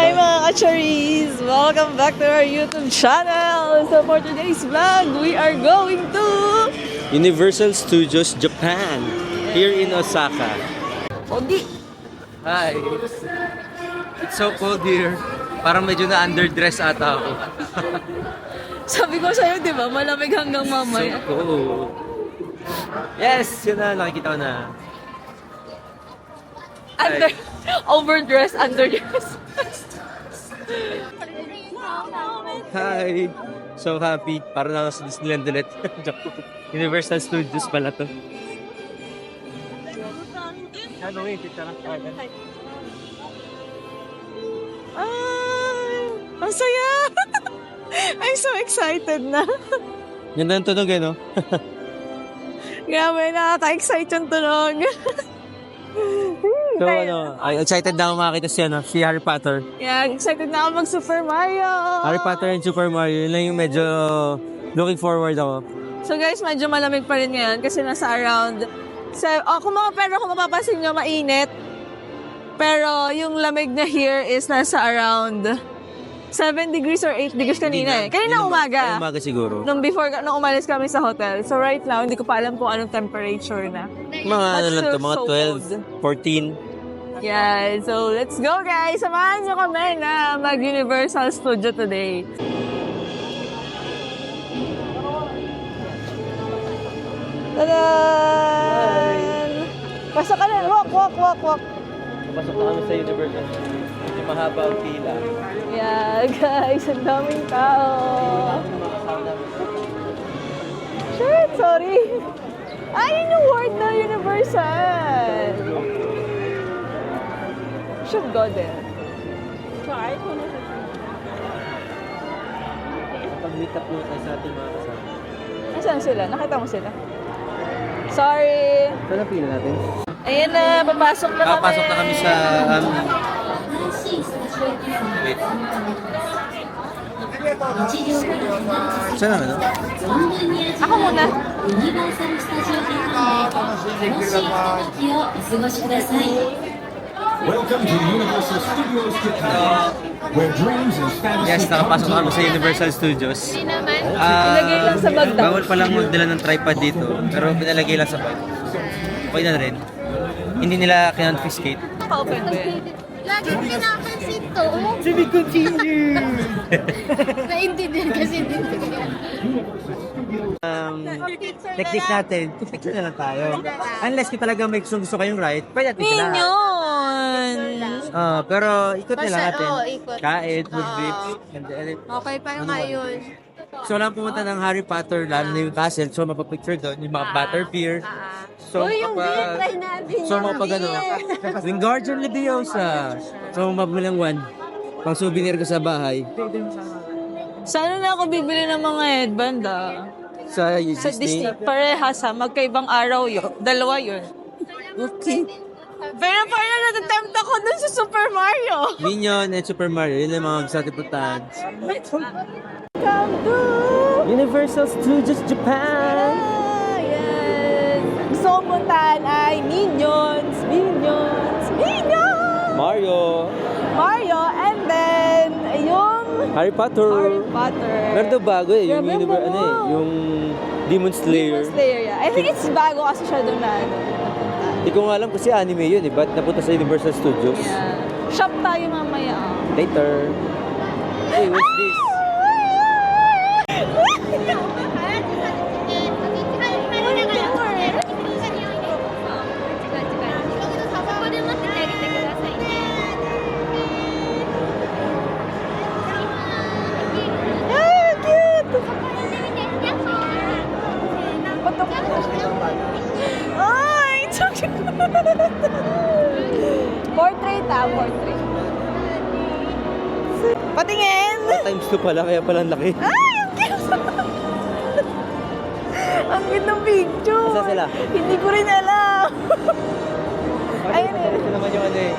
Hi mga kacharis! Welcome back to our YouTube channel! So for today's vlog, we are going to Universal Studios Japan, here in Osaka. Ogi! Hi! It's so cold here. Parang medyo na-underdress ata ako. Sabi ko sa'yo, di ba? Malamig hanggang So mamaya. cold. Yes! Yun na, nakikita ko na. Under, overdressed, underdressed. Hi! So happy. Parang lang sa Disneyland ulit. Universal Studios pala to. Ano eh, kita lang. Ang saya! I'm so excited na. Ganda ang tunog eh, no? Grabe, nakaka-excite yung tunog. So excited na ako makakita si Harry Potter. Yeah, excited na ako mag-Super Mario. Harry Potter and Super Mario, yun lang yung medyo looking forward ako. So guys, medyo malamig pa rin ngayon kasi nasa around... pero kung mapapansin nyo, mainit. Pero yung lamig na here is nasa around 7 degrees or 8 degrees kanina eh. Kanina umaga. Umaga siguro. Nung umalis kami sa hotel. So right now, hindi ko pa alam kung anong temperature na. Mga ano lang to, mga 12, 14. Yeah, so let's go guys! Samahan nyo kami na mag-Universal Studio today. Tadaan! Pasok ka na! Walk! Pasok na kami sa Universal Studios. Medyo mahaba ang pila. Yeah, guys, ang daming tao. Shit, sorry. Yun yung word na Universal. Should go there. Try ko na sa Pag-meet up mo tayo sa ating mga kasama. Nasaan sila? Nakita mo sila? Sorry. Saan ang pila natin? Ayan na, papasok na kami. Papasok na kami sa... wait. Saan na? Ako muna. Welcome to Universal Studios Japan, where dreams and fantasies Yes, nakapasok na kami sa Universal Studios. Pinagay lang sa bag daw. Bawal palang magdala ng tripod dito, pero pinalagay lang sa bag. Okay na rin. Hindi nila kinonfiscate. Naka-open ba yan? Lagi pinapansin to. To be continued! Naintindihan kasi din. Technique natin, picture na lang tayo. Unless kung talaga may gusto kayong ride, pwede natin sila. Minions! Pero ikot na lang natin. Oo, ikot. Kain, food trips. Okay pa yung ngayon. So, lang pumunta ng Harry Potter, lalo na yung castle. So, mapapicture doon, yung mga Butterbeer. So, Yung beer, try natin. So, mapag ano, Wingardium Leviosa. So, mabilang one. Pang souvenir ko sa bahay. Sana na ako bibili ng mga headband Sa Sa Disney. Parehas magkaibang araw yun. Dalawa yun. Okay. Pero parang natatempt ako dun sa Super Mario. Minion and Super Mario, yun ang mga gusto natin puntahan. Come to... Universal Studios Japan! Yes! Gusto kong puntahan ay Minions! Mario! And then, yung Harry Potter! Harry Potter. Meron daw bago eh, yung, Grabe, universe, bago. yung Demon Slayer. Demon Slayer, yeah. I think it's bago kasi siya doon na Hindi ko nga alam kasi anime yun eh, ba't napunta sa Universal Studios? Yeah. Shop tayo mamaya. Later. Hey, what's this? Ay, it's so cute. Portrait. Patingin! Times 2 pala, kaya pala ang laki. Ay, ang cute! Ang cute ng picture. Saan sila? Hindi ko rin alam. Ayun eh. Ito naman yung ano eh.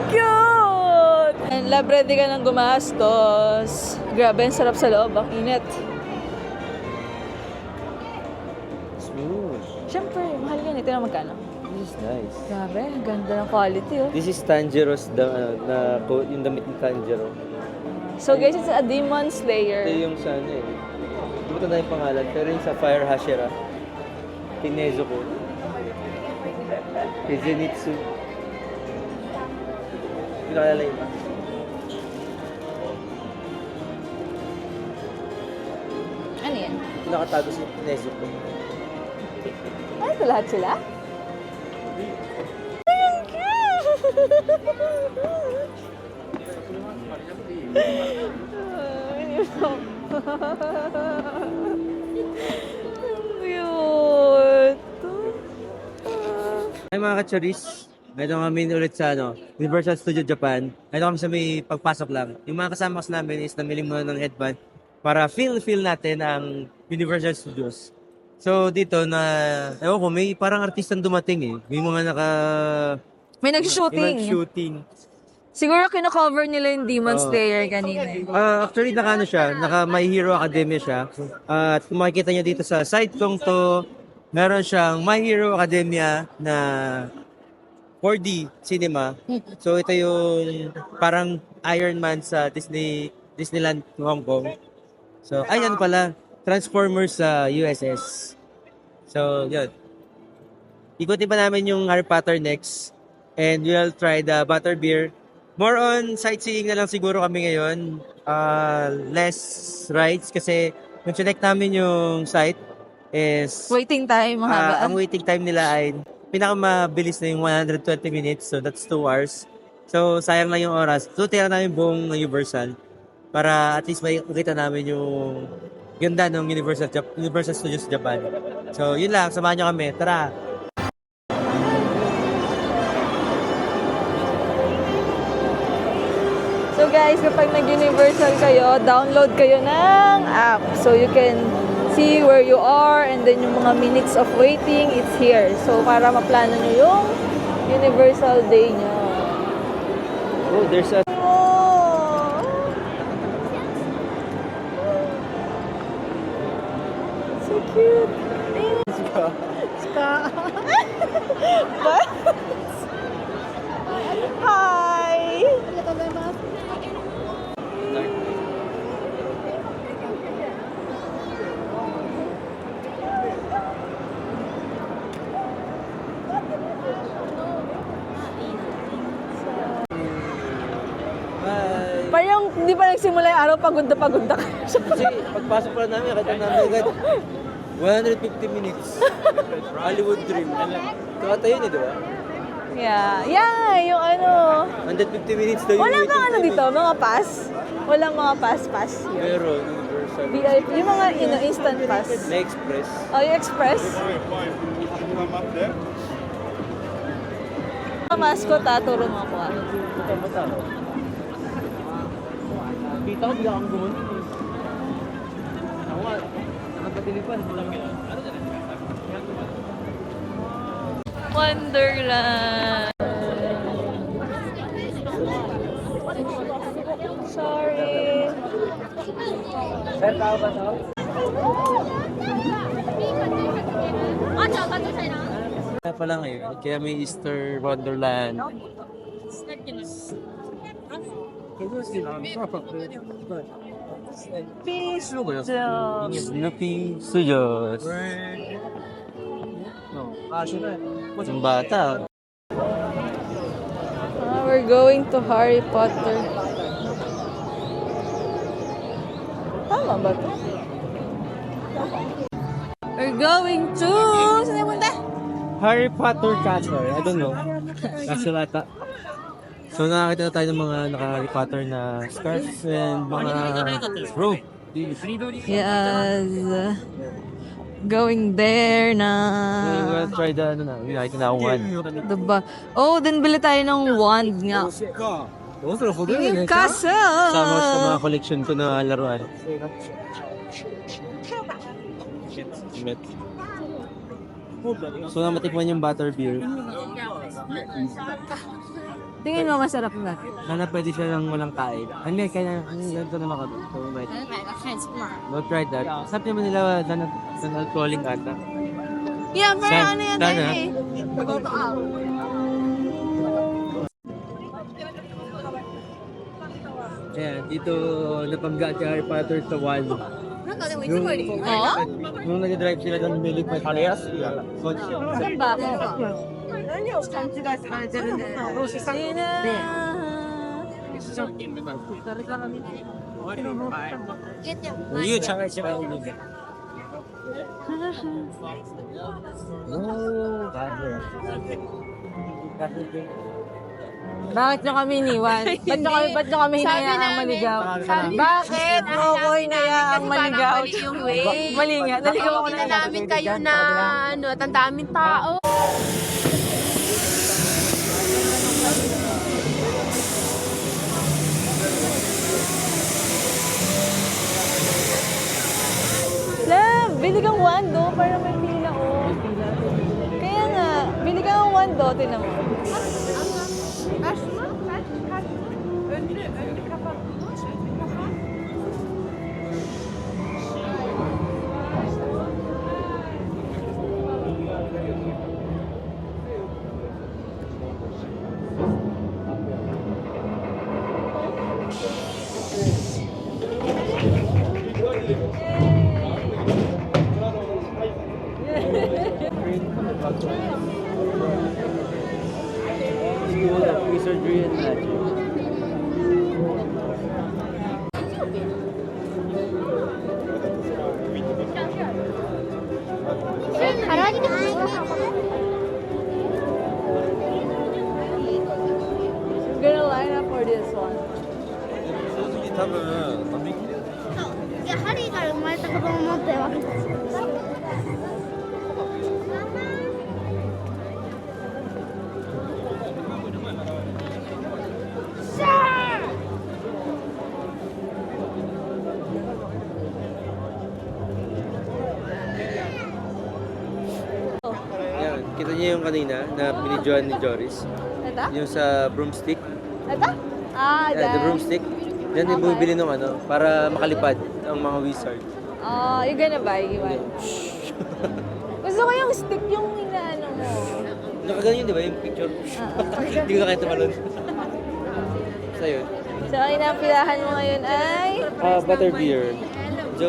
Cute! And lab, ready ka nang gumastos. Grabe, ang sarap sa loob. Ang init. Smooth. Siyempre, mahal yan. Ito na magkano? This is nice. Grabe, ang ganda ng quality oh. This is Tangero's, yung damit ni Tanjero. So guys, it's a Demon Slayer. Ito yung sa ano eh. Hindi ko na yung pangalan, pero yung sa Fire Hashira. Tinezuko. Zenitsu. Hindi nakalala yun. Ano yan? Nakatago si Tinezuko. Ay, ito lahat sila? Thank you. Ay mga kachoris, ngayon kami ulit sa Universal Studio Japan. Ngayon kami sa may pagpasok lang. Yung mga kasama namin is namili muna ng headband para feel natin ang Universal Studios. So dito ewan ko, may parang artistang dumating eh. May mga May nag-shooting. shooting. Siguro kino-cover nila yung Demon Slayer kanina. Actually, naka My Hero Academia siya. At kung makikita nyo dito sa side kong to, meron siyang My Hero Academia na 4D cinema. So ito yung parang Iron Man sa Disneyland Hong Kong. So ayan pala, Transformers sa USS. So yun. Ikutin pa namin yung Harry Potter next. And we'll try the butterbeer. More on sightseeing na lang siguro kami ngayon. Less rides kasi yung select namin yung site is Waiting time, mahaba. ang waiting time nila ay pinakamabilis na yung 120 minutes. So that's 2 hours. So sayang lang yung oras. So tira namin buong Universal para at least makita namin yung ganda ng Universal Studios Japan. So yun lang, samahan nyo kami. Tara! So guys, kapag nag-Universal kayo, download kayo ng app. So you can see where you are and then yung mga minutes of waiting, it's here. So para maplano nyo yung Universal Day nyo. Oh, there's a... Oh! So cute! Ska! What? Hi! Bye! Parang hindi pa nagsimula yung araw, pagod na ka. Kasi pagpasok pa namin, nakita namin agad 150 minutes. Hollywood Dream. Ito ata yun eh, di ba? Yeah, yung ano. 150 minutes daw yung Wala waiting bang ano time dito, eh. mga pass? Walang mga pass yun. Meron, Universal. VIP, yung mga instant pass. May Express. Oh, yung express. Mga mascot turo mo ako ah. Buta. Kita ko, bigla kang gumunod. Ako nga, nakapatilipan. Wonderland. Sorry. Sir, tao ba ito? Kaya pala ngayon, kaya may Easter Wonderland. Snoopy Studios. Yung bata. We're going to Harry Potter. Tama ba ito? We're going to... Saan na punta? Harry Potter Castle. I don't know. Castle ata. So nakakita na tayo ng mga naka-Harry Potter na scarves and mga robe. Yes. Going there na. We'll try the nakita na akong one. Diba? Oh, then bili tayo ng wand nga. Yung castle! Sama sa mga collection ko na laruan. So matikman yung butterbeer. Tingin mo masarap na. Sana pwede siya ng walang kain. Hindi, kaya ganito naman ka. So, we'll try that. Sabi naman nila, non-alcoholic ata. Yeah, pero Saan? ano yan Saan, tayo ha? eh. Ayan, dito napangga si Harry Potter sa wall. Nung nag-drive sila doon, milig pa siya. Get niya. Yun, tsaka siya. Bakit nyo kami iniwan? Ba't nyo kami hinayaang maligaw? Bakit mo ko hinayaang maligaw? Yung way. Mali nga, naligaw ako Hindi na na namin kayo na ano, at ang daming tao. Love, bili kang wando para may pila oh. Kaya nga, bili kang wando, tinan mo. School of Wizardry and Magic. I'm gonna line up for this one. 多分、いや、ハリーから生まれた子供持って私たち。Yan, kita niyo yung kanina na binidyoan ni Joris. Ito? Yung sa broomstick. Ito? Ah, Yeah, the broomstick. Yan yung bumibili nung ano, para makalipad ang mga wizard. Oh, you're gonna buy one. Gusto ko yung stick yung inaano mo. Nakaganyan di ba yung picture? Hindi ko na kaya tumalon. So yun. So, ang inapilahan mo ngayon ay... Butterbeer. So,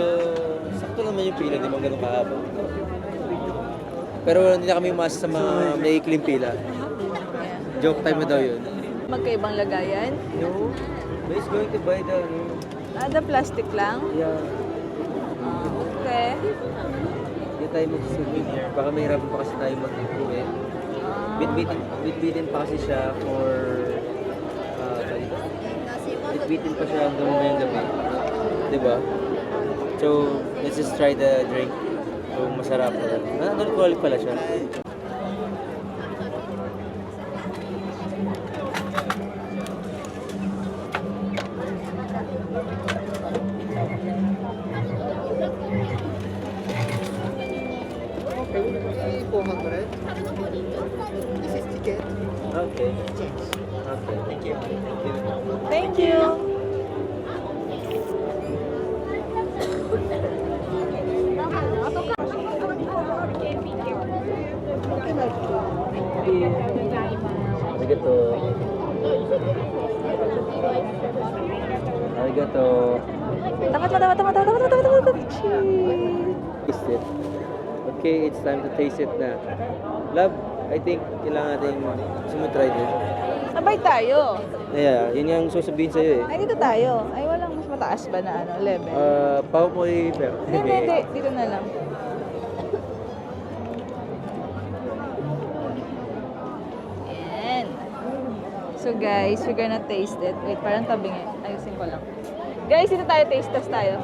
sakto naman yung pila, di ba ganun kahaba. Pero hindi na kami umasa sa mga may ikling pila. Joke time na daw yun. Magkaibang lagayan. No, but it's going to buy the... The plastic lang. Yeah. Okay. Hindi tayo mag-souvenir. Baka mahirapan pa kasi tayo mag-uwi. Bitbitin pa kasi siya for... bitbitin pa siya hanggang mamayang gabi. Diba? So, let's just try the drink. Kung masarap. Non-alcoholic pala siya. Okay. Okay. Thank you. Thank you. Arigato. Arigato. Tapat. Taste it. Okay, it's time to taste it na. Love, I think kailangan natin sumutry din. Abay tayo. Yeah, yun yung sasabihin sa'yo eh. Ay, dito tayo. Ay, walang mas mataas ba na ano, level? Pao mo i-fair. Hindi. Dito na lang. Yan. So guys, we're gonna taste it. Wait, parang tabing eh. Ayusin ko lang. Guys, dito tayo taste test tayo.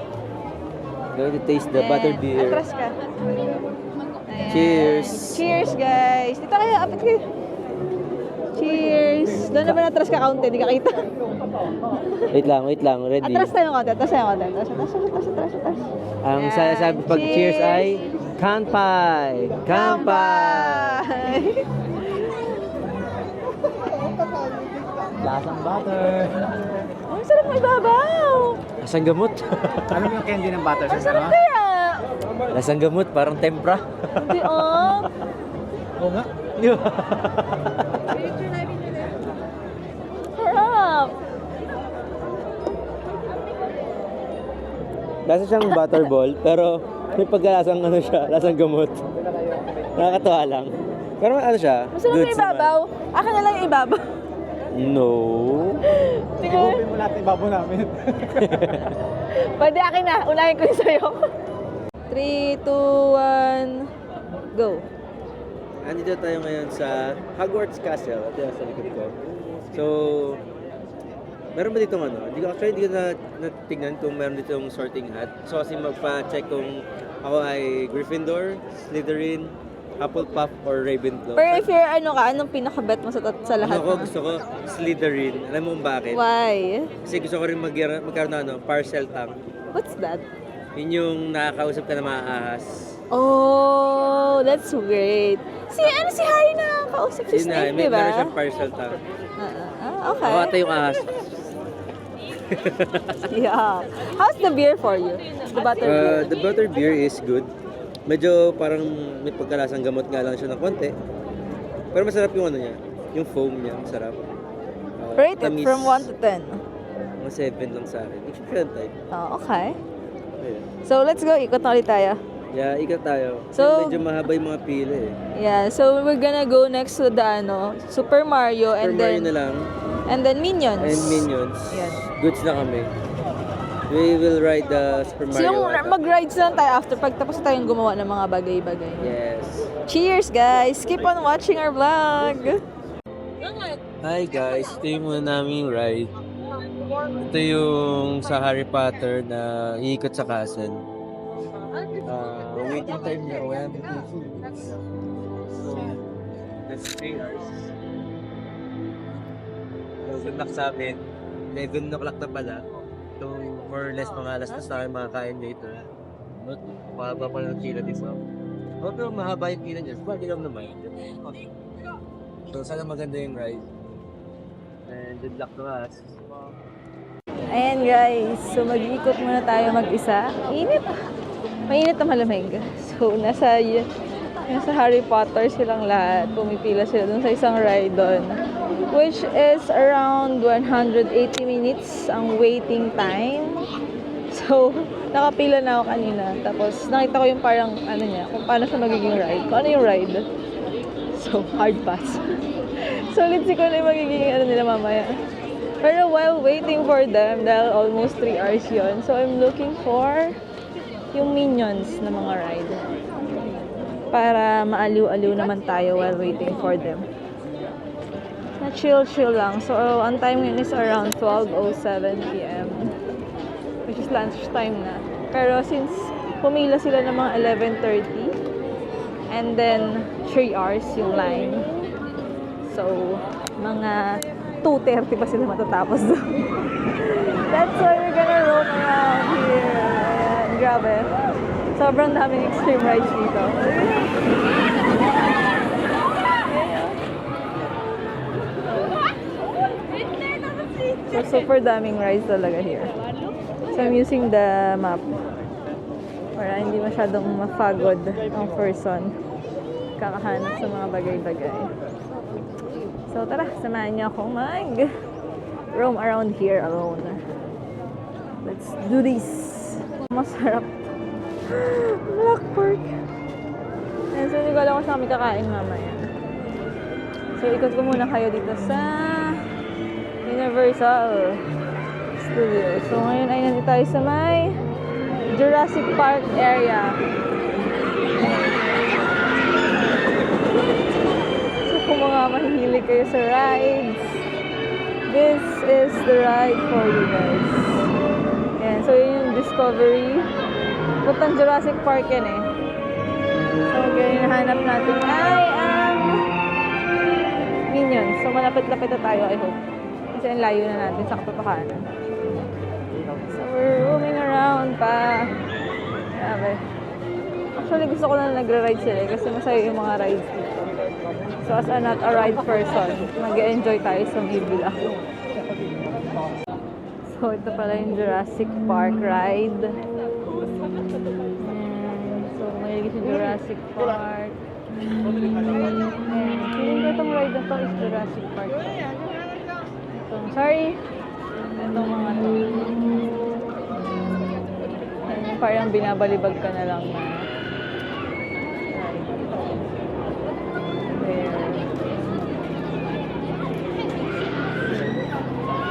Going to taste the Yan. butterbeer. Atras ka. Ayan. Cheers! Cheers, guys! Dito kayo, apit kayo. Cheers! Doon naman atras ka kaunti, di ka kita. Wait lang. Ready? Atras tayo konti, atras. Ang Ayan. sabi pag cheers ay Kanpai! Kanpai! Lasang butter! Ang sarap mo ibabaw! Asang gamot? Alam mo yung candy ng butter sa Ang sarap sarap? kaya! Lasang gamot, parang tempra. Hindi, oh. Oo nga. Sarap. Lasa siyang butterball, pero may pagkalasang ano siya, lasang gamot. Nakakatawa lang. Pero ano siya, Masarap yung ibabaw. Akin na lang yung ibabaw. No. Tingnan. mo natin ibabaw namin. Pwede akin na. Unahin ko yung sa'yo. 3, 2, 1, go. Andito tayo ngayon sa Hogwarts Castle. Ito yung sa likod ko. So, meron ba dito ano? Hindi ko natingnan kung meron dito yung sorting hat. So, kasi magpa-check kung ako ay Gryffindor, Slytherin, Hufflepuff, or Ravenclaw. Pero if you're ano ka, anong pinaka-bet mo sa lahat? Ako gusto ko Slytherin. Alam mo kung bakit? Why? Kasi gusto ko rin magkaroon ng parcel tongue. What's that? Yun yung nakakausap ka na maahas. Oh, that's great. Si Harry na kausap si Yun na, Snape, may di ba? meron siyang parcel tongue. Okay. Ako ata yung ahas. Yeah. How's the beer for you? The butter beer? The butter beer is good. Medyo parang may pagkalasang gamot nga lang siya ng konti. Pero masarap yung ano niya. Yung foam niya, masarap. Rate it tamis. from 1 to 10. Mga 7 lang sa akin. Different type. Oh, okay. Ayun. So, let's go. Ikot na ulit tayo. Yeah, ikat tayo. So- Medyo mahaba yung mga pila eh. Yeah, so we're gonna go next to the Super Mario Super and Mario then na lang. and then Minions. And Minions. Yan. Goods na kami. We will ride the Super So Mario. yung ata. mag-rides lang tayo after pagtapos tayong gumawa ng mga bagay-bagay. Yes. Cheers, guys! Keep on watching our vlog! Hi guys, ito yung muna naming ride. Ito yung sa Harry Potter na iikot sa castle. Waiting time niya, 150 minutes. So, that's 3 hours. So, good luck sa amin. 11 o'clock na pala. So, more or less mga alas na sa akin makakain later. Mahaba pa lang kila dito. Pero mahaba yung kila niya. Bagay lang naman. So, sana maganda yung ride. And good luck to us. Ayan guys, so mag-iikot muna tayo mag-isa. Init! Mainit na malamig. So, nasa Harry Potter silang lahat. Pumipila sila dun sa isang ride doon. Which is around 180 minutes ang waiting time. So, nakapila na ako kanina. Tapos, nakita ko yung parang, kung paano siya magiging ride. Kung ano yung ride. So, hard pass. So, let's see kung ano yung magiging nila mamaya. Pero while waiting for them, dahil almost 3 hours yun, so I'm looking for yung Minions na mga ride. Para maaliw-aliw naman tayo while waiting for them. Na chill lang. So, ang time ngayon is around 12:07 p.m. Which is lunch time na. Pero since pumila sila ng mga 11:30 and then 3 hours yung line. So, mga 2:30 pa sila matatapos doon. That's why we're gonna roam around here. Ayan, grabe. Sobrang daming extreme rides dito. So, super daming rides talaga here. So, I'm using the map para hindi masyadong mapagod ang person kakahanap sa mga bagay-bagay. So, tara, samahan niyo akong roam around here alone. Let's do this. Masarap. Black pork. And so, hindi ko alam kung saan kami kakain mamaya. So, ikot ko muna kayo dito sa Universal Studios. So, ngayon ay nandito tayo sa may Jurassic Park area. So, kung mga mahihilig kayo sa rides, this is the ride for you guys. Yan. So, yun yung Discovery. Puntang Jurassic Park yan eh. So, yung hinahanap natin ay ang Minions. So, malapit-lapit na tayo, I hope. Kasi ang layo na natin sa katotohanan. So, we're roaming around pa. Grabe. Actually, gusto ko na nagra-ride sila kasi masaya yung mga rides dito. So, as a not a ride person, mag-enjoy tayo sa Biblia. So, ito pala yung Jurassic Park ride. lagi sa Jurassic Park. Ayan. Feeling ko itong ride na to is Jurassic Park. Sorry. Itong mga to. Ayan, parang binabalibag ka na lang na ride. There.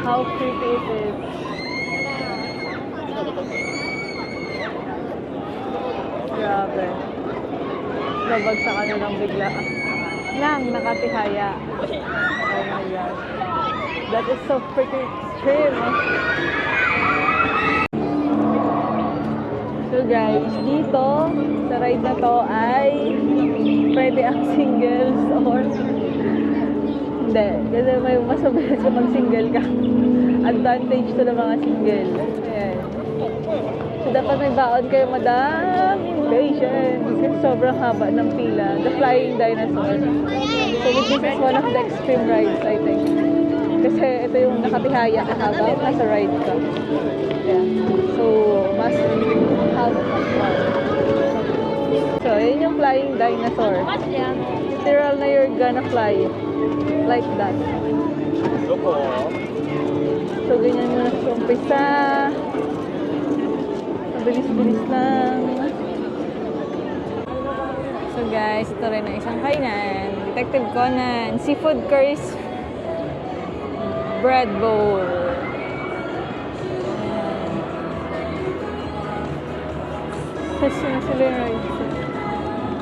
How creepy it is. Grabe. Babagsak ka na lang bigla. Nang nakatihaya. Oh my God. That is so freaking extreme. So guys, dito sa ride na to ay pwede ang singles or hindi. Kasi may mas mabilis kung mag-single ka. Advantage to ng mga single. Ayan. So dapat may baon kayo madaming patience. Kasi sobrang haba ng pila. The Flying Dinosaur. So this is one of the extreme rides, I think. Kasi ito yung nakatihaya na habang nasa ride ka. Yeah. So, mas have fun. So, yun yung Flying Dinosaur. Literal na you're gonna fly. Like that. So, ganyan muna sa umpisa. Mabilis-bilis lang. So guys, ito rin ang isang kainan. Detective Conan. Seafood curries bread bowl. Kasi na sila yung rides.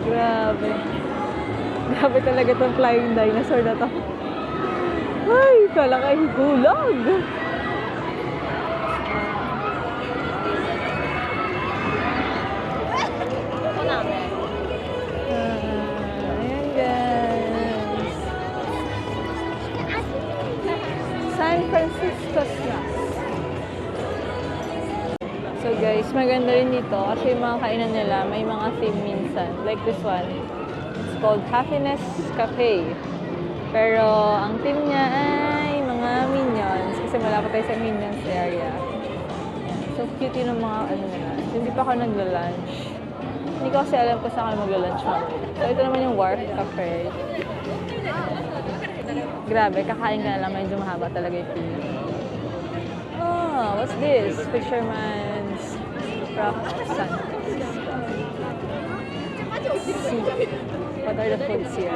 Grabe. Grabe talaga itong Flying Dinosaur na to. Ay, kala kayo gulag. Ayan guys. San Francisco Snacks. So guys, maganda rin dito kasi yung mga kainan nila may mga theme minsan. Like this one. It's called Happiness Cafe. Pero ang theme niya ay mga Minions kasi malapit tayo sa Minions area. So cute yun ang mga ano nila. So, hindi pa ako nagla-lunch. Hindi ko kasi alam kung saan ako magla-lunch mamaya. So ito naman yung Wharf Cafe. Grabe, kakain ka na lang. Medyo mahaba talaga yung pila. Oh, what's this? Fisherman's Rock San Francisco. What are the foods here?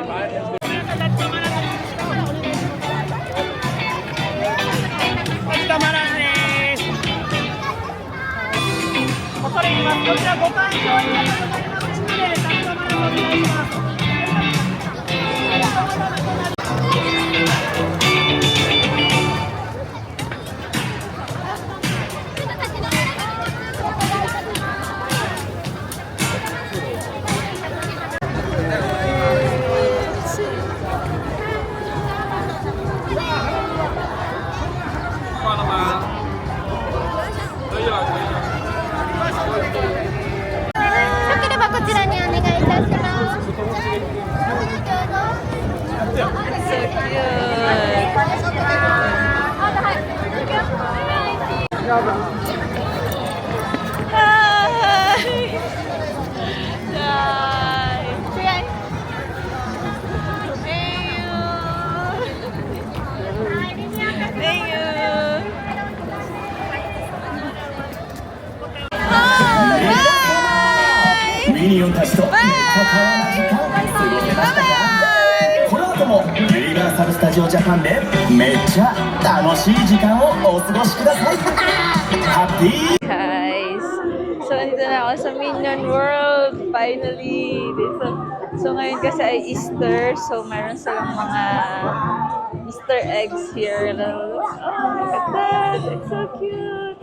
Japan でめっちゃ楽しい時間をお過ごしください。ハッピー Guys, so nandito na ako sa Minion World, finally. So ngayon kasi ay Easter, so mayroon silang mga Easter eggs here. Oh, look at that, it's so cute.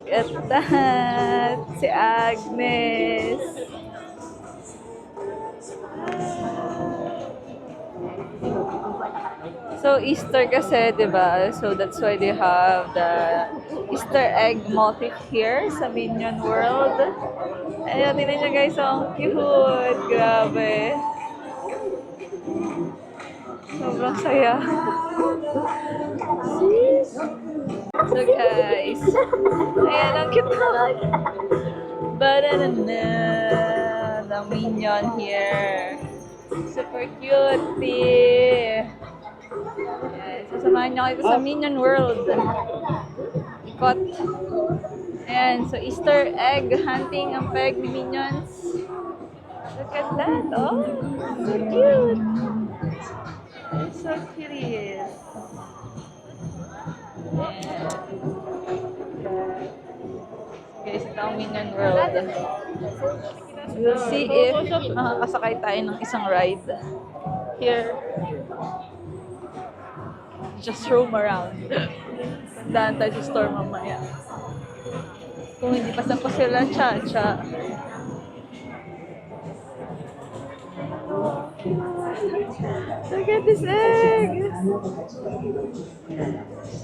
Look at that, si Agnes. So Easter kasi, 'di ba? So that's why they have the Easter egg motif here sa Minion World. Ayun, tingnan niyo guys, ang cute. Grabe. Sobrang saya. See? So guys, ayan ang cute na. Banana, the minion here. Super cute. Ayan, sasamahan niyo kayo sa Minion World. Ikot. Ayan, so Easter egg hunting ang peg ni Minions. Look at that, oh. So cute. It's so curious. Ayan. Guys, ito ang Minion World. We'll see if makakasakay tayo ng isang ride. Here. Just roam around. Tandaan tayo sa store mamaya. Kung hindi pa saan pa sila, cha-cha. Look at this egg!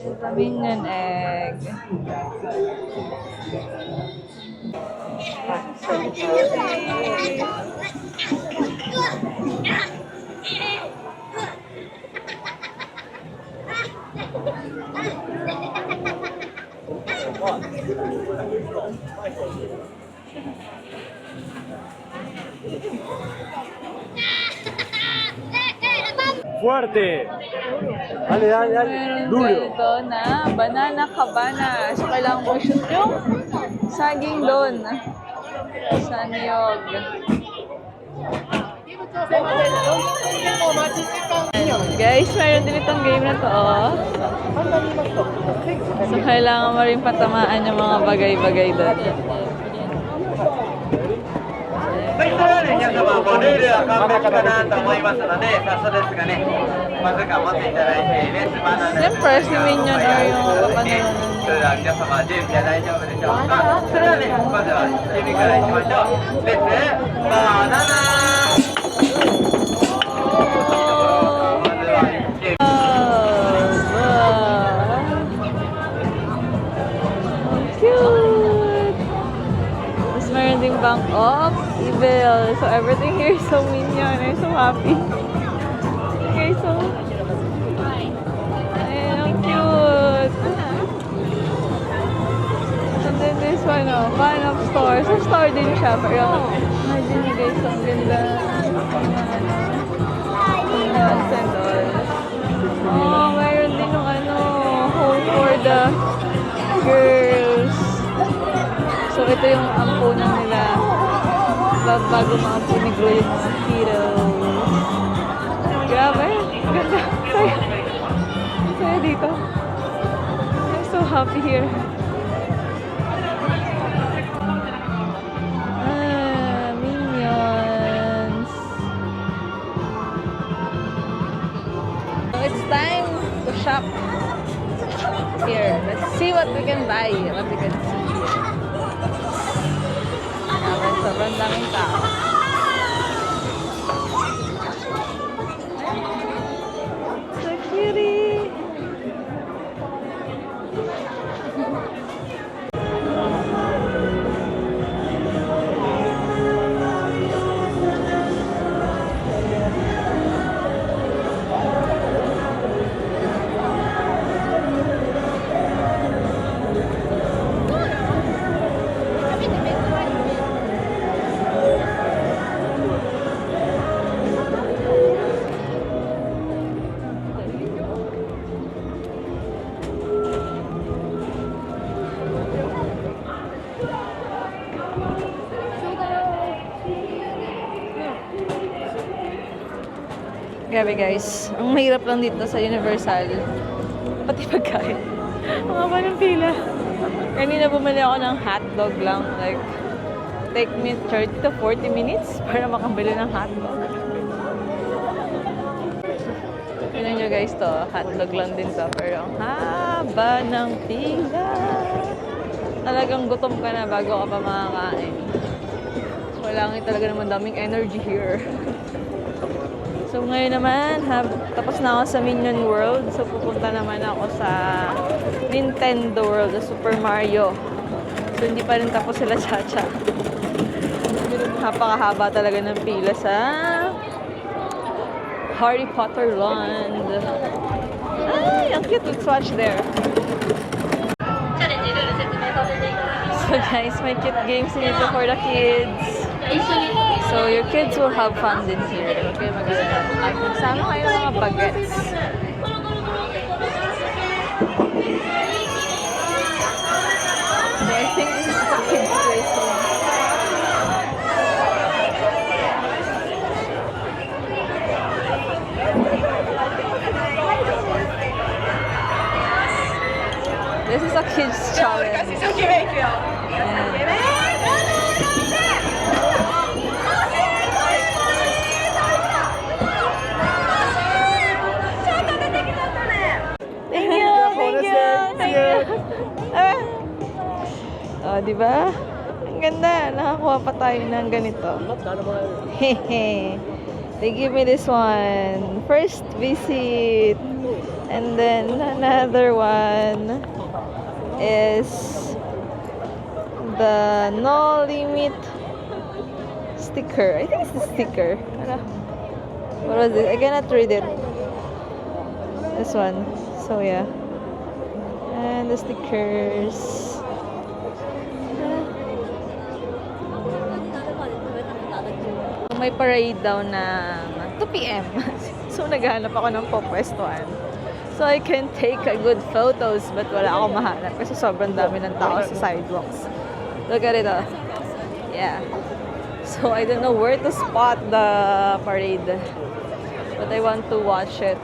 It's a minion egg. So pretty. Fuerte. Dale, dale, dale. Meron Duro. dito na banana cabana. So, kailangan mo shoot yung saging doon. Sa niyog. Guys, meron din itong game na to, oh. So, kailangan mo rin patamaan yung mga bagay-bagay doon. はい、それはね、皆様、もうルールは完璧かなと思いますので、早速ですがね、まず頑張っていただいて、レースバナナ Siyempre, si Minion or yung kapanalan. それでは皆様、準備は大丈夫でしょうか。それではね、まずは準備からいきましょう。レッツバナナまずは準備 Cute! Tapos meron ding bank of evil. So everything here is so minion. I'm so happy. Okay, so... Ayan, ang cute! And then this one, oh, Fun of Store. So store din siya. Pero imagine nyo guys, ang ganda. Yes, and all. Oh, mayroon din yung ano, home for the girls. So, ito yung ampunan nila. Bago maampo ni Glow yung mga heroes. Grabe, ganda. Saya. Saya dito. I'm so happy here. Minions. So, it's time to shop. Here, let's see what we can buy, what we can see here. Sobrang daming tao. So cutie! Grabe guys, ang mahirap lang dito sa Universal. Pati pagkain. Ang haba ng pila. Kanina bumili ako ng hotdog lang. Like, take me 30 to 40 minutes para makabili ng hotdog. Tignan nyo guys to, hotdog lang din to. Pero ang haba ng pila. Talagang gutom ka na bago ka pa makakain. Wala nga talaga naman daming energy here. So ngayon naman, tapos na ako sa Minion World. So pupunta naman ako sa Nintendo World, sa Super Mario. So hindi pa rin tapos sila cha-cha. Napakahaba talaga ng pila sa Harry Potter Land. Ay, ang cute. Let's watch there. So guys, may cute games dito for the kids. So your kids will have fun din here. Huwag kayo mag-alala. At magsama kayo mga bagets. So I think this is the kids' place. This is a kids challenge. Thank you, thank you. Oh, di ba? Ang ganda. Nakakuha pa tayo ng ganito. Hehe. They give me this one. First visit. And then another one is the no limit sticker. I think it's the sticker. What was it? I cannot read it. This one. So yeah. And the stickers. May parade daw na 2 p.m. So naghahanap ako ng popwestuhan. So I can take a good photos but wala akong mahanap kasi sobrang dami ng tao sa sidewalks. Look at it. Yeah. So I don't know where to spot the parade. But I want to watch it.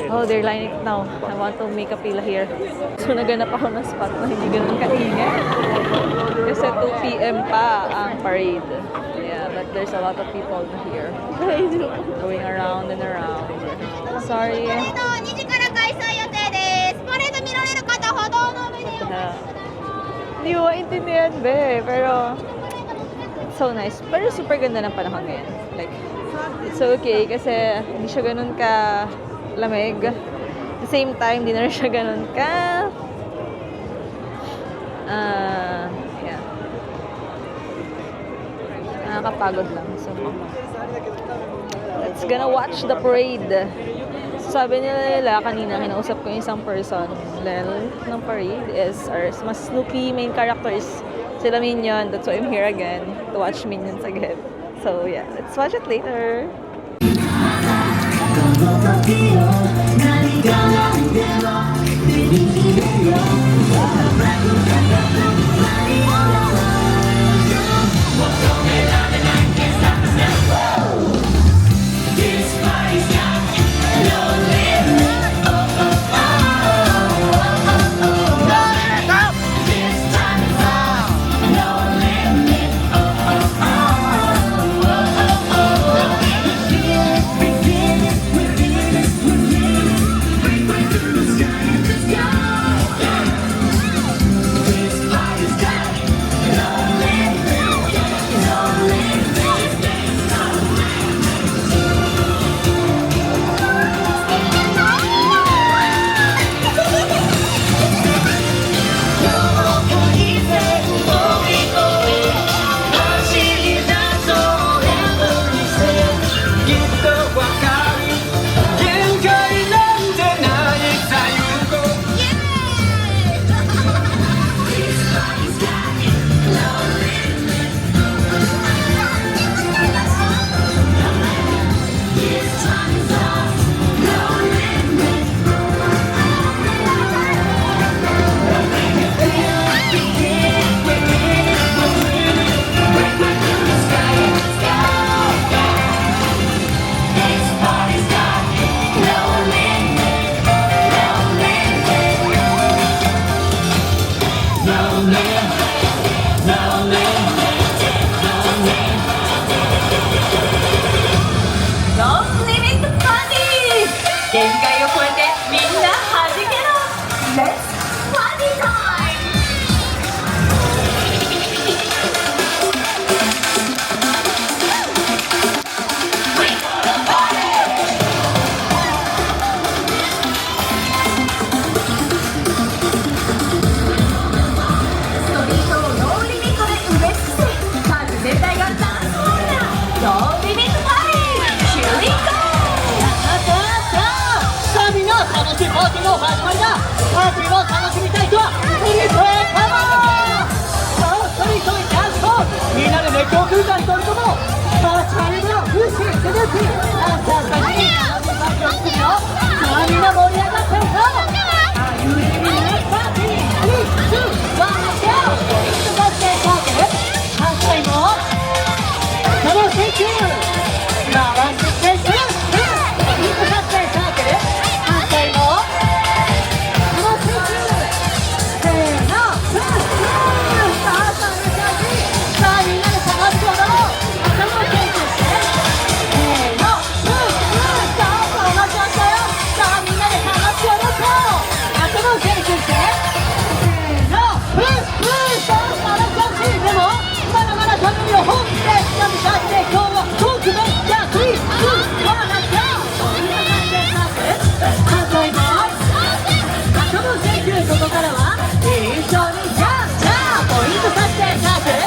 Oh, they're lining it now. I want to make a pila here. So naganap ako ng spot na hindi ganun kaingay. Kasi 2 p.m. pa ang parade. Yeah, but there's a lot of people here. Going around and around. Sorry. Hindi ko maintindihan, be. Pero, it's so nice. Pero super ganda ng panahon ngayon. Like, it's okay kasi hindi siya ganun ka lamig. At the same time, hindi na rin siya ganun ka yeah. Nakakapagod lang. So, let's gonna watch the parade. So, sabi nila kanina, kinausap ko yung isang person. Lel ng parade is our mas Snoopy main characters. Sila Minion. That's why I'm here again to watch Minions again. So yeah, let's watch it later. みんなで熱狂空間に取り込もう。バーチャルの風刺スヌーピーアンサーさんに楽しみを作るよ。さあみんな盛り上がってるか。あゆりみなパーティー3、2、1、ゴー。ポイント達成サークル反対も楽しいキュー回してキューポイント達成サークル反対も楽しいキューせーのフーさあさあさあみんなで楽しく踊ろう。頭をキュンキュンしてせーのフーさあさあ同じだよ。さあみんなで楽しく踊ろう。頭をキュンキュンしてせーのフーさあさあ同じだよ。でもまだまだ頼みを本気で掴み勝って今日はトークメッチャー3、2、1、ラッキャーポイント達成サークル反対も頭をキュンキュンここからは一緒にジャンプジャンプポイント達成サークル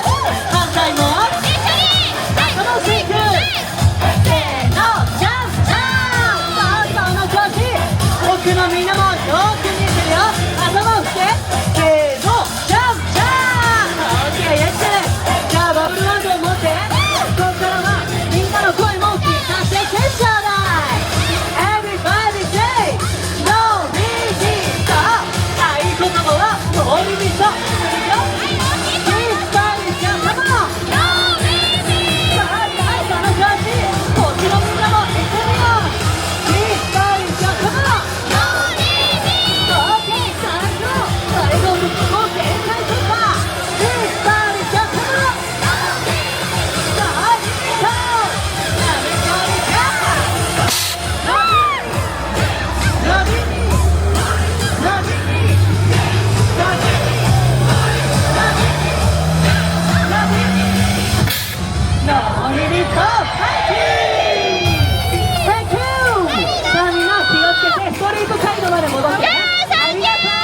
反対も頭をキュンキュンせーのジャンプジャンプさあその調子奥のみんなもよく見えてるよ。頭を振ってせーのジャンプジャンプオッケーやってね。じゃあバブルワンドを持ってここからはみんなの声も大きいさせてちょうだい。 Everybody say No music さあ合言葉はノーリミット。Everybody just come onさあその調子こっちのみんなも一緒によ。Everybody just come on OK 最後のもう限界突破。Everybody just come onさあいいぞ。ノリミットファイティー Thank you さあみんな気をつけてストリートサイドまで戻ってね。ありがとう。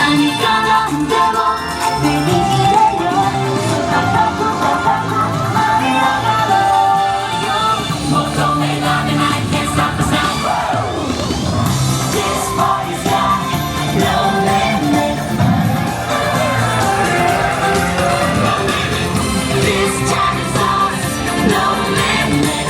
何か何でも手に入れよう高く高く舞い上がろうよ求められない Can't stop us now This party's got no limit This time is ours, no limit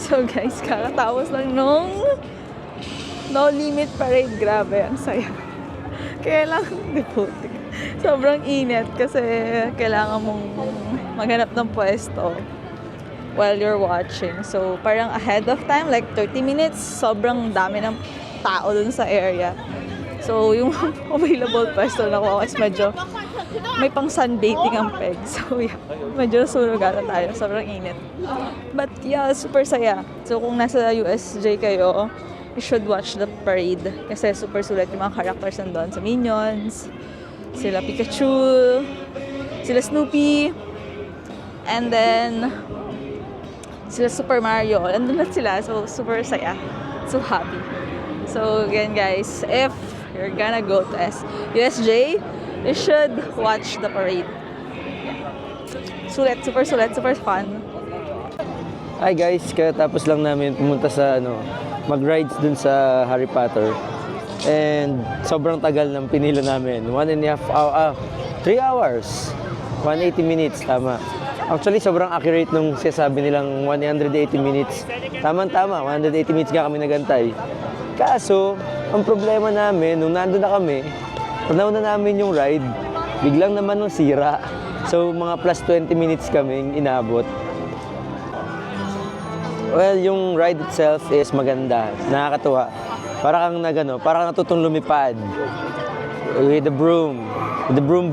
So guys, kakatapos lang nung No Limit Parade. Grabe, ang saya. Kaya lang, devoted. Sobrang init kasi kailangan mong maghanap ng pwesto while you're watching. So, parang ahead of time, like 30 minutes, sobrang dami ng tao dun sa area. So, yung available pwesto na ko is medyo may pang sunbathing ang peg. So, yeah, medyo nasunog ata tayo. Sobrang init. But, yeah, super saya. So, kung nasa USJ kayo, you should watch the parade. Kasi super sulit yung mga characters nandun sa Minions. Sila Pikachu, sila Snoopy, and then sila Super Mario. Andun na sila, so super saya. So happy. So again guys, if you're gonna go to USJ, you should watch the parade. Sulit, super fun. Hi guys, kaya tapos lang namin pumunta sa mag-rides dun sa Harry Potter. And sobrang tagal ng pinila namin. 1.5 hours, 3 hours. 180 minutes, tama. Actually, sobrang accurate nung sinasabi nilang 180 minutes. Tama-tama, 180 minutes nga kami nagantay. Kaso, ang problema namin, nung nandun na kami, nauna namin yung ride, biglang naman nung sira. So, mga plus 20 minutes kaming inabot. Well, yung ride itself is maganda, nakakatuwa. Parang natutong lumipad. With the broom. With the broom.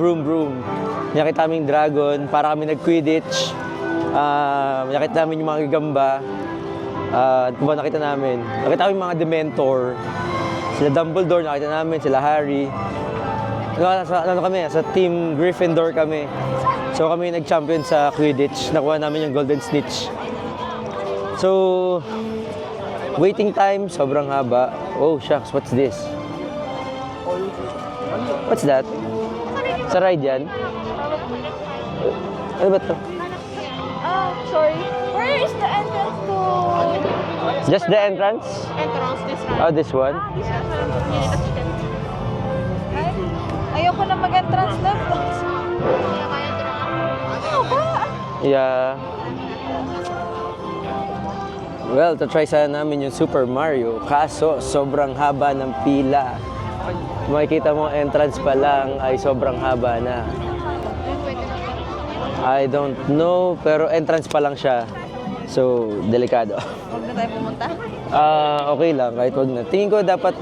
Nakita namin yung dragon, para kami nag-Quidditch. Nakita namin yung mga gagamba. Ano ba nakita namin? Nakita ko yung mga Dementor. Sila Dumbledore, nakita namin. Sila Harry. Ano kami? Sa Team Gryffindor kami. So kami nag-champion sa Quidditch. Nakuha namin yung Golden Snitch. So, waiting time, sobrang haba. Oh, shucks, what's this? What's that? Sa ride yan? Ano ba to? Sorry. Where is the entrance to... Just the entrance? Entrance, this one. Oh, this one? Ayoko na mag-entrance left. Yeah. Well, try sana namin yung Super Mario. Kaso, sobrang haba ng pila. Makikita mo, entrance pa lang ay sobrang haba na. I don't know, pero entrance pa lang siya. So, delikado. Huwag na tayo pumunta. Okay lang, kahit wag na. Tingin ko dapat...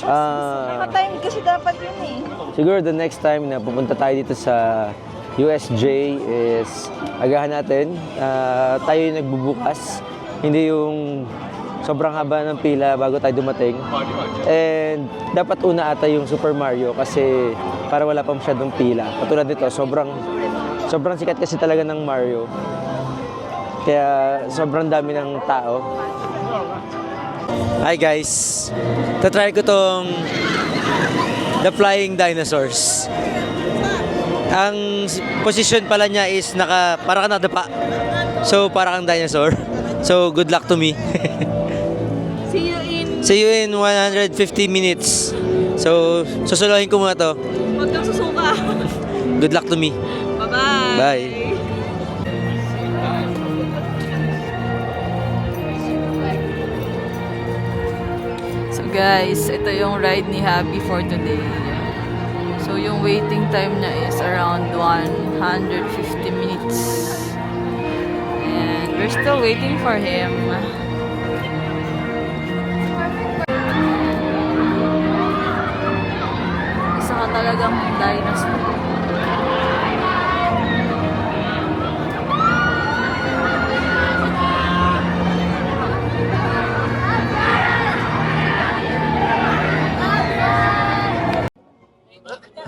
Time kasi dapat yun eh. siguro the next time na pupunta tayo dito sa USJ is agahan natin. Tayo yung nagbubukas. Hindi yung sobrang haba ng pila bago tayo dumating. And dapat una ata yung Super Mario kasi para wala pa masyadong pila. Katulad nito, sobrang sikat kasi talaga ng Mario. Kaya sobrang dami ng tao. Hi guys! Tatry ko tong The Flying Dinosaurs. Ang position pala niya is para ka nadapa. So para kang dinosaur. So good luck to me. See you in 150 minutes. So susuluhin ko muna to. Huwag kang susuka. Good luck to me. Bye-bye. Bye. So guys, ito yung ride ni Happy for today. So yung waiting time niya is around 150 minutes. And we're still waiting for him. Isa ka talagang dinosaur.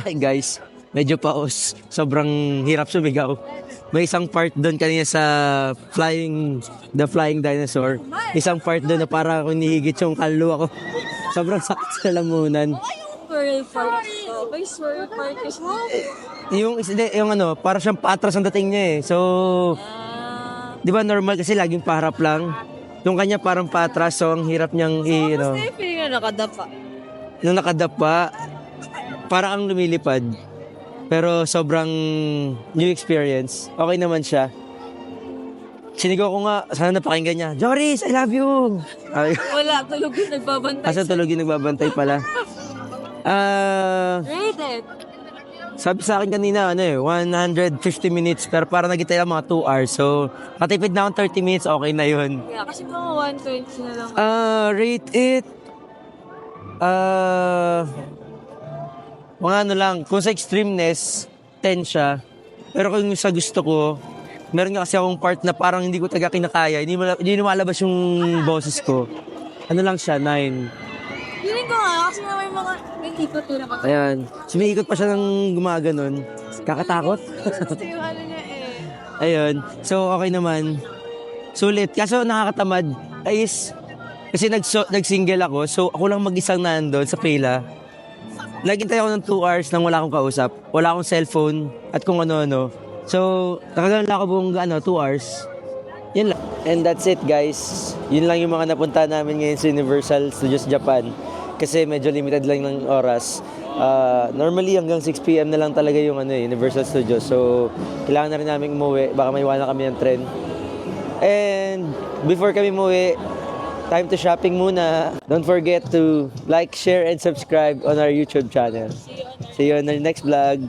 Hi guys, medyo paos. Sobrang hirap sumigaw. May isang part doon kanina sa The Flying Dinosaur. Isang part doon na para akong nihigit yung kaluluwa ko. Sobrang sakit sa lamunan. Swirl part. May swirl part kasi. Yung ano, para siyang paatras ang dating niya eh. So, di ba normal kasi laging paharap lang. Yung kanya parang paatras, so ang hirap niyang Basta yung feeling na nakadapa. Nung nakadapa, para ang lumilipad. Pero sobrang new experience. Okay naman siya. Sinigaw ko nga, sana napakinggan niya, Joris, I love you! Wala, tulog yung nagbabantay. Asa tulog yung nagbabantay pala. Rated. Sabi sa akin kanina, 150 minutes. Pero para nagitay lang mga 2 hours. So, katipid na akong 30 minutes, okay na yun. Yeah, kasi mga 120 na lang. Rate it. Mga ano lang, kung sa extremeness, 10 siya. Pero kung sa gusto ko, meron nga kasi akong part na parang hindi ko taga kinakaya. Hindi lumalabas yung boses ko. Ano lang siya, 9. Feeling ko nga, kasi may mga ikot na pa. Ayan. Sumiikot pa siya ng gumaganon. Kakatakot. Gusto yung ano niya eh. Ayun. So, okay naman. Sulit. Kaso nakakatamad. Kasi nag-single ako. So, ako lang mag-isang nandun sa pila. Naghintay ako ng 2 hours nang wala akong kausap. Wala akong cellphone at kung ano-ano. So, nakagalan lang ako buong 2 hours. Yun lang. And that's it guys. Yun lang yung mga napunta namin ngayon sa Universal Studios Japan. Kasi medyo limited lang ng oras. Normally hanggang 6 PM na lang talaga yung Universal Studios. So, kailangan na rin namin umuwi. Baka may iwanan kami ng tren. And before kami umuwi, time to shopping muna. Don't forget to like, share, and subscribe on our YouTube channel. See you on our next vlog.